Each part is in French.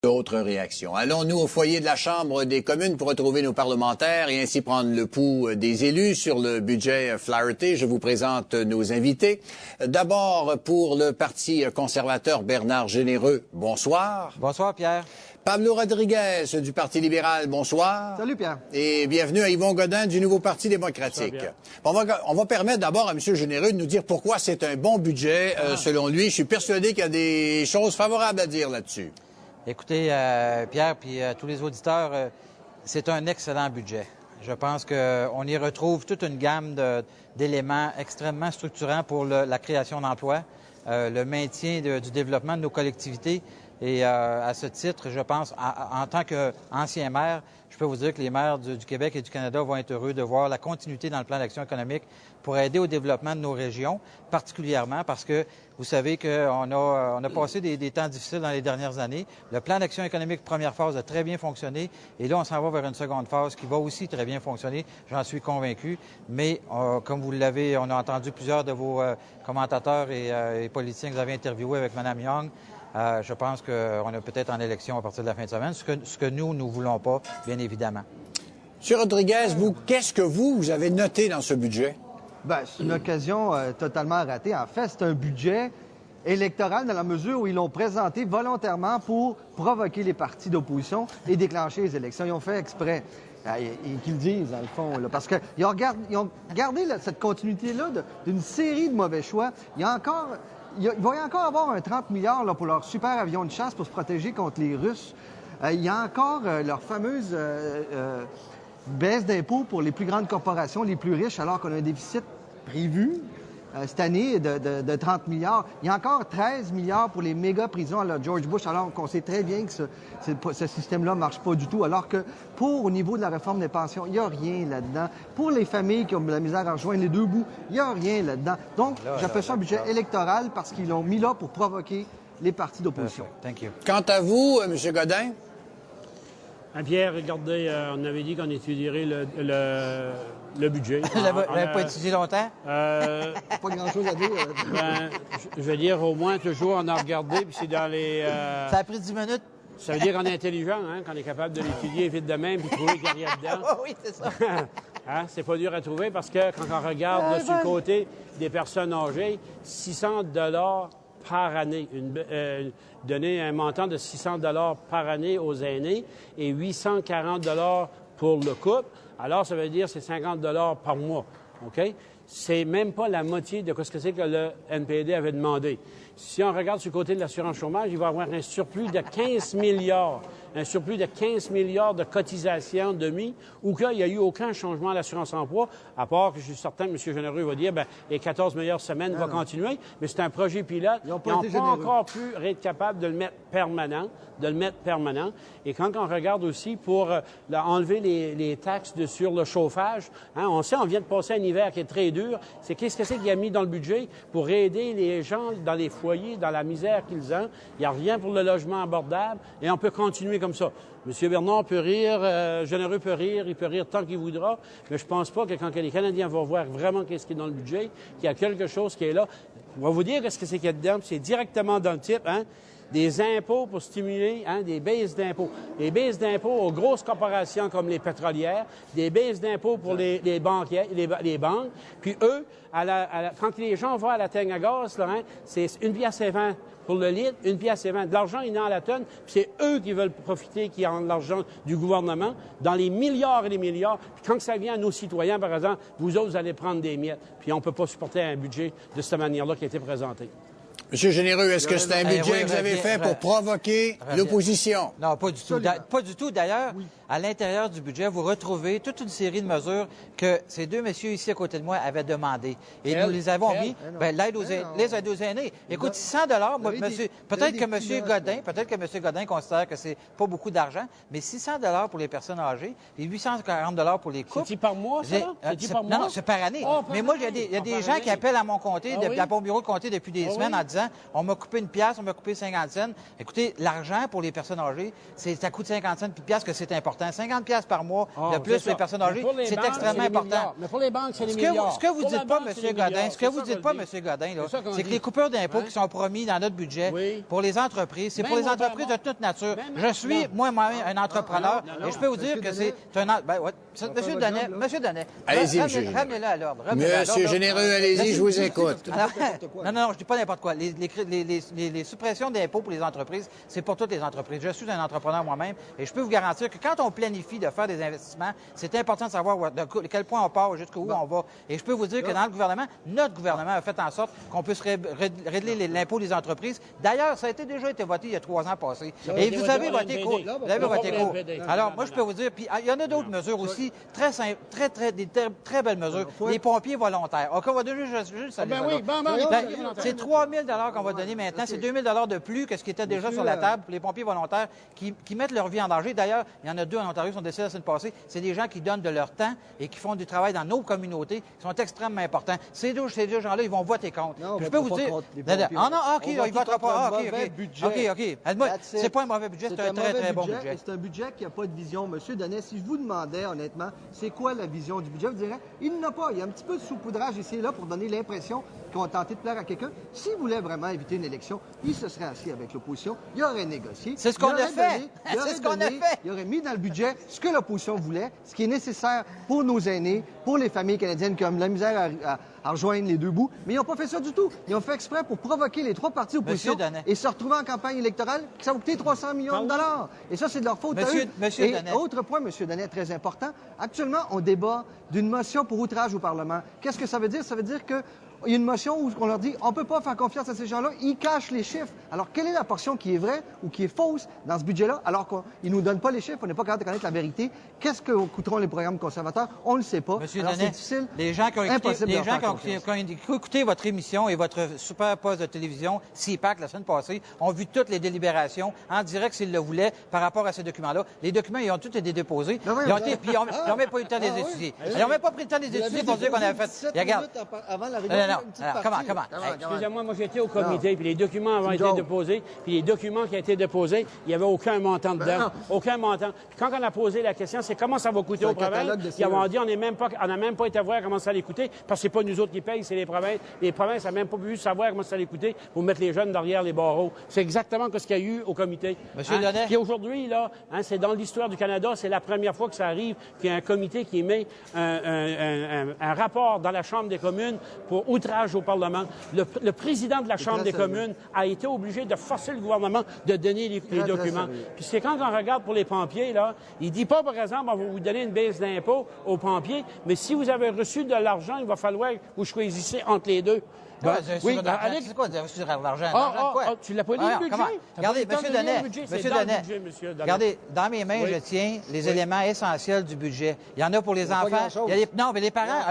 D'autres réactions. Allons-nous au foyer de la Chambre des communes pour retrouver nos parlementaires et ainsi prendre le pouls des élus sur le budget Flaherty. Je vous présente nos invités. D'abord, pour le Parti conservateur, Bernard Généreux, bonsoir. Bonsoir, Pierre. Pablo Rodriguez du Parti libéral, bonsoir. Salut, Pierre. Et bienvenue à Yvon Godin du Nouveau Parti démocratique. On va permettre d'abord à M. Généreux de nous dire pourquoi c'est un bon budget, selon lui. Je suis persuadé qu'il y a des choses favorables à dire là-dessus. Écoutez, Pierre, puis tous les auditeurs, c'est un excellent budget. Je pense qu'on y retrouve toute une gamme d'éléments extrêmement structurants pour la création d'emplois, le maintien du développement de nos collectivités. Et à ce titre, je pense, en tant qu'ancien maire, je peux vous dire que les maires du Québec et du Canada vont être heureux de voir la continuité dans le plan d'action économique pour aider au développement de nos régions, particulièrement parce que vous savez qu'on a passé des temps difficiles dans les dernières années. Le plan d'action économique première phase a très bien fonctionné et là, on s'en va vers une seconde phase qui va aussi très bien fonctionner, j'en suis convaincu. Mais comme vous l'avez, on a entendu plusieurs de vos commentateurs et politiciens que vous avez interviewés avec Mme Young. Je pense qu'on est peut-être en élection à partir de la fin de semaine, ce que nous ne voulons pas, bien évidemment. M. Rodriguez, qu'est-ce que vous avez noté dans ce budget? Bien, c'est une occasion totalement ratée. En fait, c'est un budget électoral dans la mesure où ils l'ont présenté volontairement pour provoquer les partis d'opposition et déclencher les élections. Ils ont fait exprès. Et qu'ils le disent, dans le fond, là, parce qu'ils ont gardé cette continuité-là d'une série de mauvais choix. Il va y encore avoir un 30 milliards là, pour leur super avion de chasse pour se protéger contre les Russes. Il y a encore leur fameuse baisse d'impôts pour les plus grandes corporations, les plus riches, alors qu'on a un déficit prévu cette année de 30 milliards. Il y a encore 13 milliards pour les méga-prisons à la George Bush, alors qu'on sait très bien que ce système-là ne marche pas du tout, alors que au niveau de la réforme des pensions, il n'y a rien là-dedans. Pour les familles qui ont de la misère à rejoindre les deux bouts, il n'y a rien là-dedans. Donc, j'appelle ça un budget électoral parce qu'ils l'ont mis là pour provoquer les partis d'opposition. Thank you. Quant à vous, M. Godin? Pierre, regardez, on avait dit qu'on étudierait le budget. Vous n'avez pas étudié longtemps? Pas grand-chose à dire. Je veux dire, au moins, toujours, on a regardé, puis c'est dans les... Ça a pris 10 minutes. Ça veut dire qu'on est intelligent, hein, qu'on est capable de l'étudier vite de même, puis trouver qu'il y a dedans. Oui, c'est ça. Hein? C'est pas dur à trouver, parce que quand on regarde là, sur le côté des personnes âgées, 600 $ par année, donner un montant de 600 $ par année aux aînés et 840 $ pour le couple. Alors, ça veut dire c'est 50 $ par mois, OK? C'est même pas la moitié de ce que c'est que le NPD avait demandé. Si on regarde sur le côté de l'assurance chômage, il va y avoir un surplus de 15 milliards. Un surplus de 15 milliards de cotisations de mis, ou qu'il n'y a eu aucun changement à l'assurance emploi, à part que je suis certain que M. Généreux va dire, les 14 meilleures semaines vont continuer, mais c'est un projet pilote. Ils n'ont pas encore pu être capables de le mettre permanent, Et quand on regarde aussi pour enlever les taxes sur le chauffage, hein, on sait, on vient de passer un hiver qui est très dur. C'est qu'est-ce que c'est qu'il y a mis dans le budget pour aider les gens dans les foyers, dans la misère qu'ils ont. Il n'y a rien pour le logement abordable et on peut continuer comme ça. M. Bernard peut rire, Généreux peut rire, il peut rire tant qu'il voudra, mais je pense pas que quand les Canadiens vont voir vraiment qu'est-ce qui est dans le budget, qu'il y a quelque chose qui est là. On va vous dire qu'est-ce que c'est qu'il y a dedans, c'est directement dans le titre, hein? Des impôts pour stimuler, hein, des baisses d'impôts. Des baisses d'impôts aux grosses corporations comme les pétrolières, des baisses d'impôts pour les banquiers, les banques. Puis eux, quand les gens vont à la teigne à gaz, là, hein, c'est 1,20 $ pour le litre, 1,20 $. De l'argent, il y en a à la tonne, puis c'est eux qui veulent profiter, qui ont l'argent du gouvernement, dans les milliards et les milliards. Puis quand ça vient à nos citoyens, par exemple, vous autres, vous allez prendre des miettes. Puis on ne peut pas supporter un budget de cette manière-là qui a été présenté. Monsieur Généreux, est-ce que c'est un budget que vous avez fait pour provoquer l'opposition? Non, pas du tout. Pas du tout. D'ailleurs, à l'intérieur du budget, vous retrouvez toute une série de mesures que ces deux messieurs ici à côté de moi avaient demandées. Et nous les avons mis. L'aide aux aînés. Écoute, 600 $, moi, peut-être que M. Godin considère que c'est pas beaucoup d'argent, mais 600 $ pour les personnes âgées et 840 $ pour les couples. C'est par mois, ça? Non, c'est par année. Mais moi, il y a des gens qui appellent à mon comté, à mon bureau de comté depuis des semaines en disant on m'a coupé une pièce, on m'a coupé 50 cents. Écoutez, l'argent pour les personnes âgées, ça coûte 50 cents puis pièce que c'est important. important. 50$ par mois de plus pour les personnes âgées, c'est banques, extrêmement des important. milliards. Mais pour les banques, c'est des milliards. Ce que vous Pour la dites pas, banque, c'est M. des Godin, milliards. ce que vous C'est ça dites pas, qu'on M. dit. Godin, là, C'est ça qu'on c'est que dit. les coupures d'impôts Hein? qui sont promis dans notre budget Oui. pour les entreprises, c'est pour Même les au entreprises de Vermont. toute nature. Même- Je suis, non. moi-même, un entrepreneur, et je peux vous dire que c'est un... Ben, ouais, Monsieur Danet, Allez-y, monsieur Généreux. ramenez-le à l'ordre. Monsieur Généreux, allez-y, je vous écoute. Non, je dis pas n'importe quoi. Les suppressions d'impôts pour les entreprises, c'est pour toutes les entreprises. Je suis un entrepreneur moi-même et je peux vous garantir que quand on planifie de faire des investissements, c'est important de savoir de quel point on part, jusqu'où on va. Et je peux vous dire que dans le gouvernement, notre gouvernement a fait en sorte qu'on puisse régler l'impôt des entreprises. D'ailleurs, ça a déjà été voté il y a 3 ans passés. Et vous avez voté contre. Vous avez voté contre. Alors, moi, je peux vous dire, puis il y en a d'autres mesures aussi, très simples, très belles mesures. Les pompiers volontaires. OK, on va donner juste Ben oui, c'est 3 000 qu'on va donner maintenant. C'est 2 000 de plus que ce qui était déjà sur la table pour les pompiers volontaires qui mettent leur vie en danger. D'ailleurs, il y en a 2 en Ontario qui sont décédés la semaine passée. C'est des gens qui donnent de leur temps et qui font du travail dans nos communautés, qui sont extrêmement importants. Ces deux gens-là, ils vont voter contre. Non, je peux vous dire... Ah non, OK, il votera pas. OK. C'est pas un mauvais budget, c'est un très bon budget. C'est un budget qui n'a pas de vision. Monsieur Danet, si je vous demandais, honnêtement, c'est quoi la vision du budget, vous direz, il n'a pas. Il y a un petit peu de saupoudrage ici et là pour donner l'impression qu'on a tenté de plaire à quelqu'un. S'il voulait vraiment éviter une élection, il se serait assis avec l'opposition, il aurait négocié. C'est ce qu'on a fait. C'est ce qu'on a fait. Il aurait mis dans le budget ce que l'opposition voulait, ce qui est nécessaire pour nos aînés, pour les familles canadiennes qui ont de la misère à rejoindre les deux bouts. Mais ils n'ont pas fait ça du tout. Ils ont fait exprès pour provoquer les 3 partis d'opposition et se retrouver en campagne électorale qui ça va coûter 300 millions de dollars. Et ça, c'est de leur faute à eux. Monsieur Danet. Autre point, M. Danet, très important. Actuellement, on débat d'une motion pour outrage au Parlement. Qu'est-ce que ça veut dire? Ça veut dire que il y a une motion où on leur dit on ne peut pas faire confiance à ces gens-là, ils cachent les chiffres. Alors, quelle est la portion qui est vraie ou qui est fausse dans ce budget-là, alors qu'ils ne nous donnent pas les chiffres, on n'est pas capable de connaître la vérité? Qu'est-ce que coûteront les programmes conservateurs? On ne le sait pas. Monsieur Alors, Danet, c'est difficile. les gens qui ont écouté votre émission et votre super poste de télévision, CIPAC, la semaine passée, ont vu toutes les délibérations en direct s'ils le voulaient par rapport à ces documents-là. Les documents, ils ont tous été déposés. Ils n'ont même pas eu le temps de les étudier. Ils n'ont même pas pris le temps de les étudier pour dire qu'on avait fait... Regarde. Avant la réunion, Comment? Excusez-moi, moi j'étais au comité, puis les documents avaient été déposés, puis les documents qui ont été déposés, il n'y avait aucun montant dedans. Aucun montant. Puis quand on a posé la question, c'est comment ça va coûter aux provinces? Ils ont dit, on n'a même pas été voir comment ça allait coûter, parce que c'est pas nous autres qui payent, c'est les provinces. Les provinces n'ont même pas pu savoir comment ça allait coûter pour mettre les jeunes derrière les barreaux. C'est exactement ce qu'il y a eu au comité. Monsieur Danet. Puis aujourd'hui, là, c'est dans l'histoire du Canada, c'est la première fois que ça arrive qu'il y a un comité qui émet un rapport dans la Chambre des communes pour outrage au Parlement. Le président de la Chambre des communes a été obligé de forcer le gouvernement de donner les documents. Puis c'est quand on regarde pour les pompiers, là, il dit pas, par exemple, on va vous donner une baisse d'impôt aux pompiers, mais si vous avez reçu de l'argent, il va falloir que vous choisissez entre les deux. Oui, Alex, c'est quoi sur l'argent? Tu l'as pas lu, le budget? Regardez, Monsieur Danet, regardez, dans mes mains, je tiens les éléments essentiels du budget. Il y en a pour les enfants. Non, mais les parents.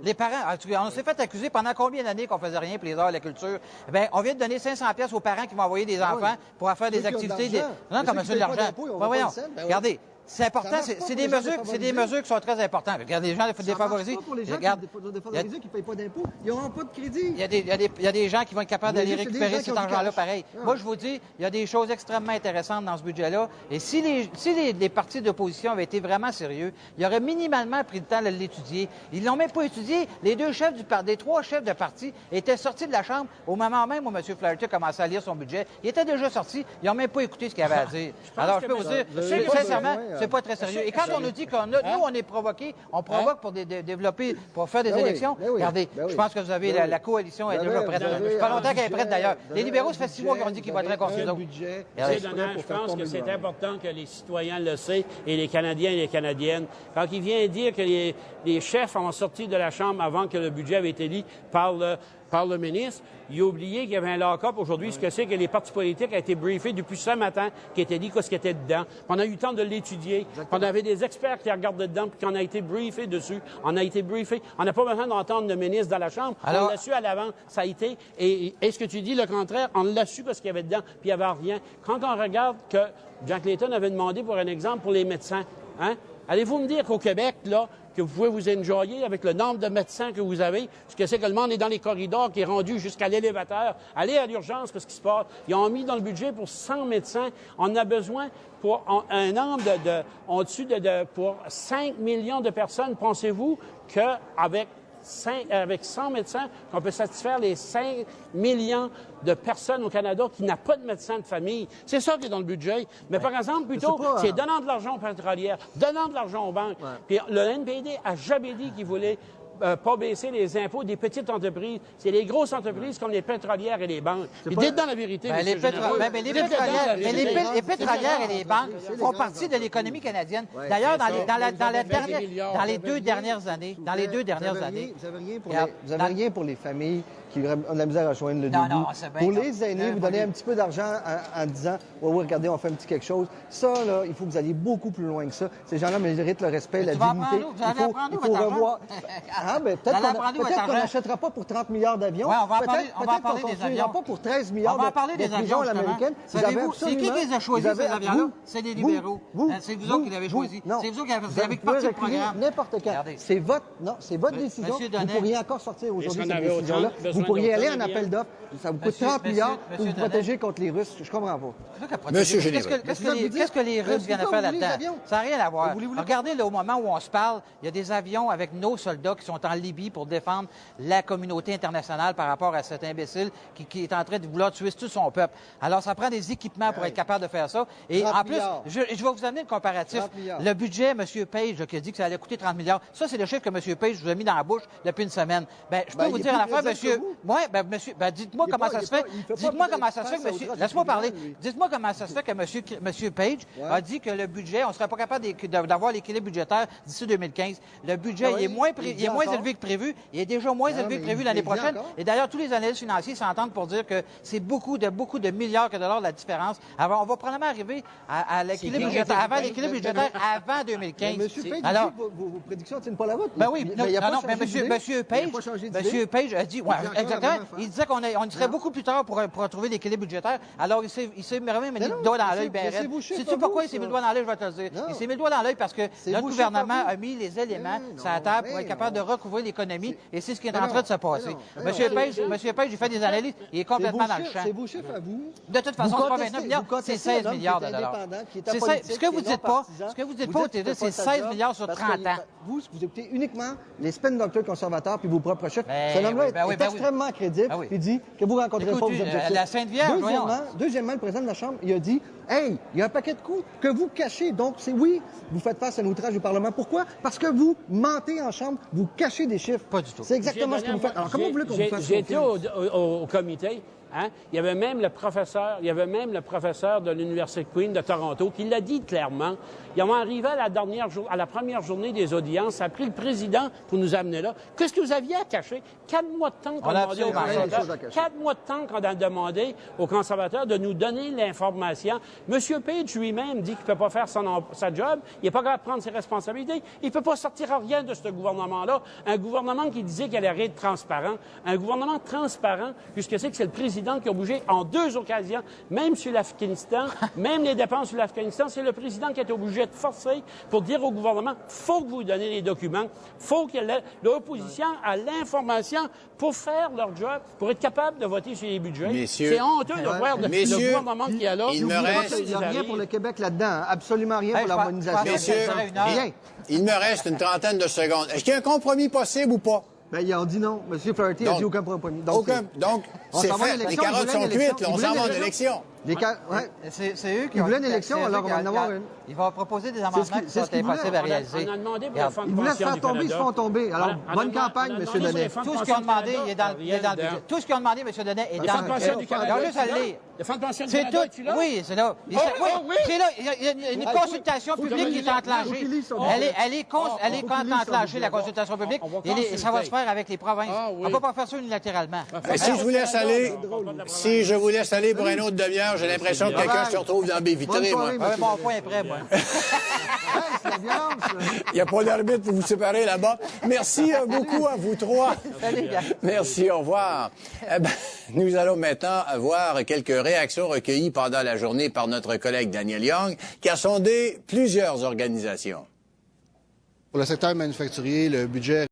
Les parents. On s'est fait accuser pendant combien d'années qu'on faisait rien pour les arts et la culture? Eh bien, on vient de donner 500$ aux parents qui vont envoyer des enfants pour faire des activités. Non, comme ça, de l'argent. Voyons, regardez. C'est important, c'est des mesures qui sont très importantes. Regardez, les gens défavorisés. Pour les gens qui ne payent pas d'impôts, ils n'auront pas de crédit. Il y a des gens qui vont être capables d'aller récupérer cet argent-là pareil. Moi, je vous dis, il y a des choses extrêmement intéressantes dans ce budget-là. Et si les partis d'opposition avaient été vraiment sérieux, ils auraient minimalement pris le temps de l'étudier. Ils ne l'ont même pas étudié. Les 3 chefs de parti étaient sortis de la Chambre au moment même où M. Flaherty commençait à lire son budget. Il était déjà sorti. Ils n'ont même pas écouté ce qu'il avait à dire. Alors, je peux vous dire, sincèrement, c'est pas très sérieux. Et quand on nous dit que nous, on est provoqués, on provoque pour développer, pour faire des élections, regardez, je pense que vous avez la coalition est déjà prête. Ça fait pas longtemps qu'elle est prête, d'ailleurs. Les libéraux, ça fait 6 mois qu'ils ont dit qu'ils voteraient contre nous autres. Je pense que c'est important que les citoyens le sachent, et les Canadiens et les Canadiennes. Quand il vient dire que les chefs ont sorti de la Chambre avant que le budget avait été lu par le ministre, il a oublié qu'il y avait un lock-up aujourd'hui, ce que c'est que les partis politiques ont été briefés depuis ce matin, qui était dit ce qui était dedans. On a eu le temps de l'étudier. On avait des experts qui regardent dedans, puis qu'on a été briefés dessus. On a été briefés. On n'a pas besoin d'entendre le ministre dans la Chambre. On l'a su à l'avant. Ça a été. Et est-ce que tu dis le contraire? On l'a su ce qu'il y avait dedans, puis il n'y avait rien. Quand on regarde que Jack Layton avait demandé pour un exemple pour les médecins, hein? Allez-vous me dire qu'au Québec, là, que vous pouvez vous enjoyer avec le nombre de médecins que vous avez. Ce que c'est que le monde est dans les corridors, qui est rendu jusqu'à l'élévateur. Allez à l'urgence, qu'est-ce qui se passe? Ils ont mis dans le budget pour 100 médecins. On a besoin pour un nombre pour 5 millions de personnes. Pensez-vous qu'avec 100 médecins, qu'on peut satisfaire les 5 millions de personnes au Canada qui n'ont pas de médecin de famille? C'est ça qui est dans le budget. Mais par exemple, plutôt, c'est donnant de l'argent aux pétrolières, donnant de l'argent aux banques. Puis le NPD a jamais dit qu'il voulait pas baisser les impôts des petites entreprises. C'est les grosses entreprises comme les pétrolières et les banques. Puis dites dans la vérité, les pétrolières et les banques font partie de l'économie canadienne. D'ailleurs, dans les deux dernières années, vous n'avez rien pour les familles qui ont de la misère à joindre le début. Pour les aînés, vous donnez un petit peu d'argent en disant « Oui, regardez, on fait un petit quelque chose ». Ça, là, il faut que vous alliez beaucoup plus loin que ça. Ces gens-là méritent le respect, la dignité. Il faut revoir... Ah, ben, peut-être qu'on n'achètera pas pour 30 milliards d'avions. Oui, on va en parler des des avions. Pas pour 13 milliards de pigeons à l'américaine. Savez-vous, c'est qui les a choisis, ces avions-là? C'est les libéraux. C'est vous autres qui l'avez choisi. C'est vous autres qui avez parti le programme. N'importe quand. C'est votre décision. Vous pourriez encore sortir aujourd'hui cette décision-là. Vous pourriez aller en appel d'offres. Ça vous coûte 30 milliards pour vous protéger contre les Russes. Je comprends pas. Monsieur Généreux. Qu'est-ce que les Russes viennent faire là-dedans? Ça n'a rien à voir. Regardez, là, au moment où on se parle, il y a des avions avec nos soldats qui sont en Libye pour défendre la communauté internationale par rapport à cet imbécile qui est en train de vouloir tuer tout son peuple. Alors, ça prend des équipements pour être capable de faire ça. Et en plus, je vais vous amener le comparatif. Le budget, M. Page, qui a dit que ça allait coûter 30 milliards, ça, c'est le chiffre que M. Page vous a mis dans la bouche depuis une semaine. Ben, je peux vous dire en affaire, monsieur... dites-moi comment ça se fait. Dites-moi comment ça se fait que monsieur... Laisse-moi parler. Dites-moi comment ça se fait que M. Page a dit que le budget, on ne serait pas capable d'avoir l'équilibre budgétaire d'ici 2015. Le budget, il est moins élevé que prévu. Il est déjà moins élevé que prévu l'année prochaine. Et d'ailleurs, tous les analystes financiers s'entendent pour dire que c'est beaucoup de milliards de dollars la différence. Alors, on va probablement arriver à l'équilibre budgétaire, avant 2015. Mais M. Page, alors, vos prédictions ne tiennent pas la vôtre. Ben oui, mais M. Page a dit, exactement, il disait qu'on serait beaucoup plus tard pour trouver l'équilibre budgétaire. Alors, il s'est vraiment mis le doigt dans l'œil, ben raide. Sais-tu pourquoi il s'est mis le doigt dans l'œil, je vais te le dire. Il s'est mis le doigt dans l'œil parce que notre gouvernement a mis les éléments sur la table pour être capable de recouvrir l'économie, et c'est ce qui est en train de se passer. M. Page, il fait des analyses, il est complètement dans le champ. C'est vos chiffres à vous. De toute façon, c'est pas 29 milliards, c'est 16 milliards de dollars. Ce que vous dites pas au TV, c'est 16 milliards sur 30 ans. Vous écoutez uniquement les spin doctors conservateurs puis vos propres chiffres. Ce homme-là est extrêmement crédible et dit que vous ne rencontrez pas vos objectifs. La Sainte Vierge, Deuxièmement, le président de la Chambre, il a dit « Hey, il y a un paquet de coûts que vous cachez. Donc, vous faites face à un outrage du Parlement. Pourquoi? Parce que vous mentez en Chambre, vous cachez des chiffres. Pas du tout. C'est exactement ce que vous faites. Alors, comment vous voulez qu'on vous fasse? J'ai été au comité. Hein? Il y avait même le professeur de l'Université Queen de Toronto qui l'a dit clairement. Ils ont arrivé à la première journée des audiences. Ça a pris le président pour nous amener là. Qu'est-ce que vous aviez à cacher? 4 mois de temps qu'on a demandé aux conservateurs. 4 mois de temps qu'on a demandé aux conservateurs de nous donner l'information. M. Page lui-même dit qu'il ne peut pas faire sa job. Il n'est pas capable de prendre ses responsabilités. Il ne peut pas sortir à rien de ce gouvernement-là. Un gouvernement qui disait qu'il allait être transparent. Un gouvernement transparent, puisque c'est que c'est le président qui a bougé en 2 occasions, même sur l'Afghanistan, même les dépenses sur l'Afghanistan, c'est le président qui a été obligé de forcer pour dire au gouvernement, faut que vous donnez les documents, faut que l'opposition ait l'information pour faire leur job, pour être capable de voter sur les budgets. C'est honteux de voir le gouvernement qui est là. Il n'y a rien pour le Québec là-dedans, absolument rien pour l'harmonisation. Messieurs, il me reste une trentaine de secondes. Est-ce qu'il y a un compromis possible ou pas? Ben, ils ont dit non. M. Flaherty a dit aucun compromis. Donc, c'est fait. Les carottes sont cuites. On s'en va en élection. C'est eux qui voulaient une élection, alors on va en avoir une. Ils vont proposer des amendements qui sont impossibles à réaliser. On a demandé pour le fonds de Ils voulaient pension faire du tomber, ils se font tomber. Alors, bonne campagne, M. Denet. Tout ce qu'ils ont demandé, il est dans le budget. Tout ce qu'ils ont demandé, M. Denet, est dans le budget. Ils juste à le lire. Le fonds de pension du C'est Canada, tout. Oui, c'est là. C'est là. Il y a une consultation publique qui est enclenchée. Elle est enclenchée, la consultation publique, et ça va se faire avec les provinces. On ne peut pas faire ça unilatéralement. Si je vous laisse aller pour une autre demi-heure, j'ai l'impression que quelqu'un se retrouve dans baie vitrée, moi. Mon point est prêt, moi. C'est la violence. Il n'y a pas d'arbitre pour vous séparer là-bas. Merci beaucoup à vous trois. Merci, au revoir. Nous allons maintenant voir quelques réactions recueillies pendant la journée par notre collègue Daniel Young, qui a sondé plusieurs organisations. Pour le secteur manufacturier, le budget